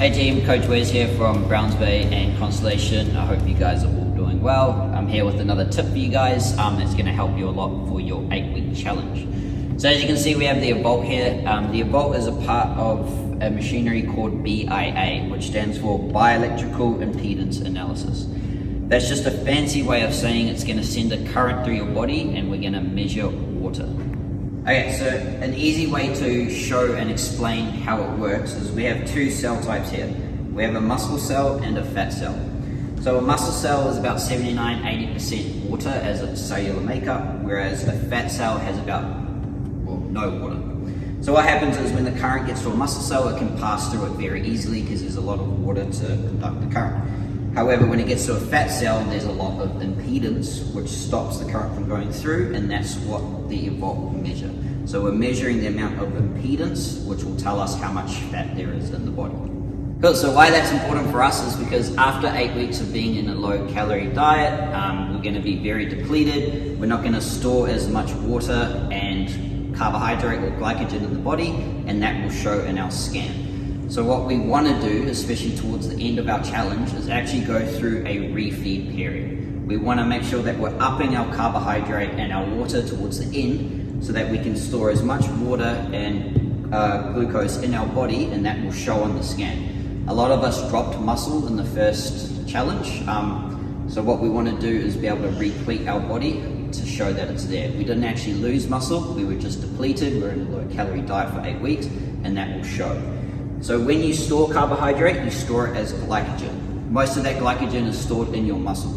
Hey team, Coach Wes here from Browns Bay and Constellation. I hope you guys are all doing well. I'm here with another tip for you guys that's going to help you a lot for your 8-week challenge. So as you can see, we have the Evolt here. The Evolt is a part of a machinery called BIA, which stands for Bioelectrical Impedance Analysis. That's just a fancy way of saying it's going to send a current through your body and we're going to measure water. Okay, so an easy way to show and explain how it works is we have two cell types here. We have a muscle cell and a fat cell. So a muscle cell is about 79-80% water as its cellular makeup, whereas a fat cell has about, well, no water. So what happens is when the current gets to a muscle cell, it can pass through it very easily because there's a lot of water to conduct the current. However, when it gets to a fat cell, there's a lot of impedance which stops the current from going through, and that's what the Evolt will measure. So we're measuring the amount of impedance, which will tell us how much fat there is in the body. Cool, so why that's important for us is because after 8 weeks of being in a low-calorie diet, we're going to be very depleted. We're not going to store as much water and carbohydrate or glycogen in the body, and that will show in our scan. So what we want to do, especially towards the end of our challenge, is actually go through a refeed period. We want to make sure that we're upping our carbohydrate and our water towards the end so that we can store as much water and glucose in our body, and that will show on the scan. A lot of us dropped muscle in the first challenge, so what we want to do is be able to replete our body to show that it's there. We didn't actually lose muscle, we were just depleted. We're in a low-calorie diet for 8 weeks, and that will show. So when you store carbohydrate, you store it as glycogen. Most of that glycogen is stored in your muscle.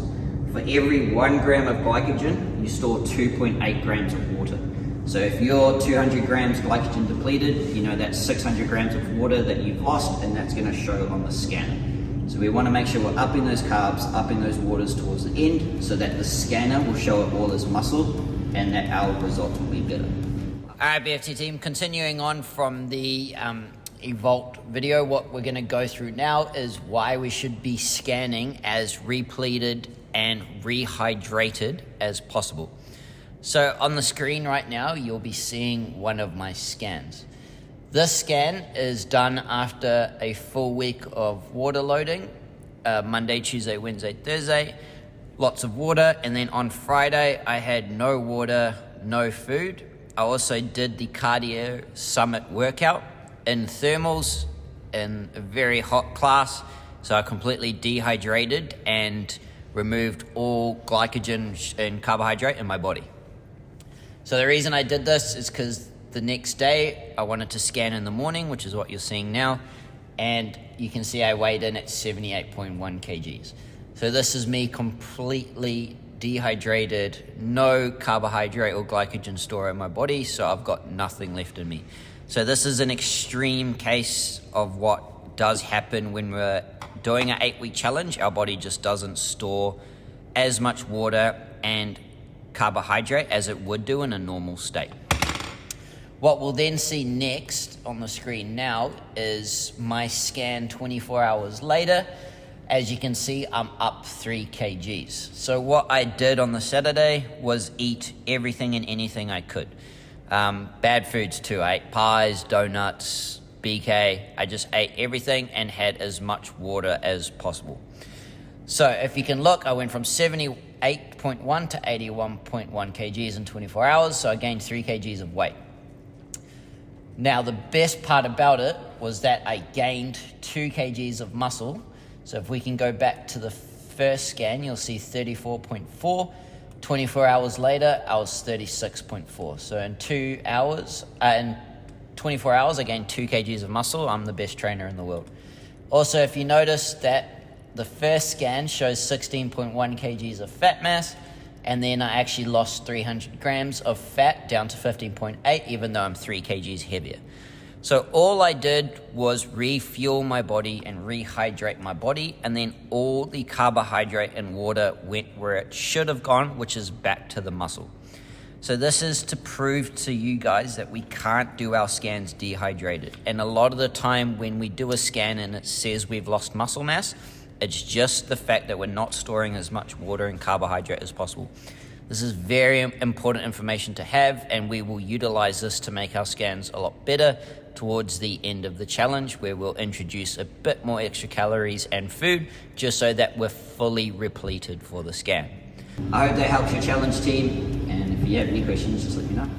For every 1 gram of glycogen, you store 2.8 grams of water. So if you're 200 grams glycogen depleted, you know that's 600 grams of water that you've lost, and that's going to show on the scanner. So we want to make sure we're upping those carbs, upping those waters towards the end, so that the scanner will show it all as muscle, and that our results will be better. Alright, BFT team, continuing on from the Evolt video, what we're going to go through now is why we should be scanning as repleted and rehydrated as possible. So on the screen right now, you'll be seeing one of my scans. This scan is done after a full week of water loading, Monday, Tuesday, Wednesday, Thursday, lots of water, and then on Friday I had no water, no food. I also did the cardio summit workout in thermals in a very hot class, so I completely dehydrated and removed all glycogen and carbohydrate in my body. So the reason I did this is because the next day I wanted to scan in the morning, which is what you're seeing now, and you can see I weighed in at 78.1 kgs. So this is me completely dehydrated, no carbohydrate or glycogen store in my body, so I've got nothing left in me. So this is an extreme case of what does happen when we're doing an 8-week challenge. Our body just doesn't store as much water and carbohydrate as it would do in a normal state. What we'll then see next on the screen now is my scan 24 hours later. As you can see, I'm up 3 kgs. So what I did on the Saturday was eat everything and anything I could. Bad foods too. I ate pies, donuts, BK. I just ate everything and had as much water as possible. So if you can look, I went from 78.1 to 81.1 kgs in 24 hours. So I gained 3 kgs of weight. Now the best part about it was that I gained 2 kgs of muscle. So if we can go back to the first scan, you'll see 34.4. 24 hours later, I was 36.4. So in 2 hours, in 24 hours, I gained 2 kgs of muscle. I'm the best trainer in the world. Also, if you notice that the first scan shows 16.1 kgs of fat mass, and then I actually lost 300 grams of fat down to 15.8, even though I'm 3 kgs heavier. So all I did was refuel my body and rehydrate my body, and then all the carbohydrate and water went where it should have gone, which is back to the muscle. So this is to prove to you guys that we can't do our scans dehydrated. And a lot of the time when we do a scan and it says we've lost muscle mass, it's just the fact that we're not storing as much water and carbohydrate as possible. This is very important information to have, and we will utilize this to make our scans a lot better towards the end of the challenge, where we'll introduce a bit more extra calories and food just so that we're fully repleted for the scan. I hope that helps your challenge, team, and if you have any questions, just let me know.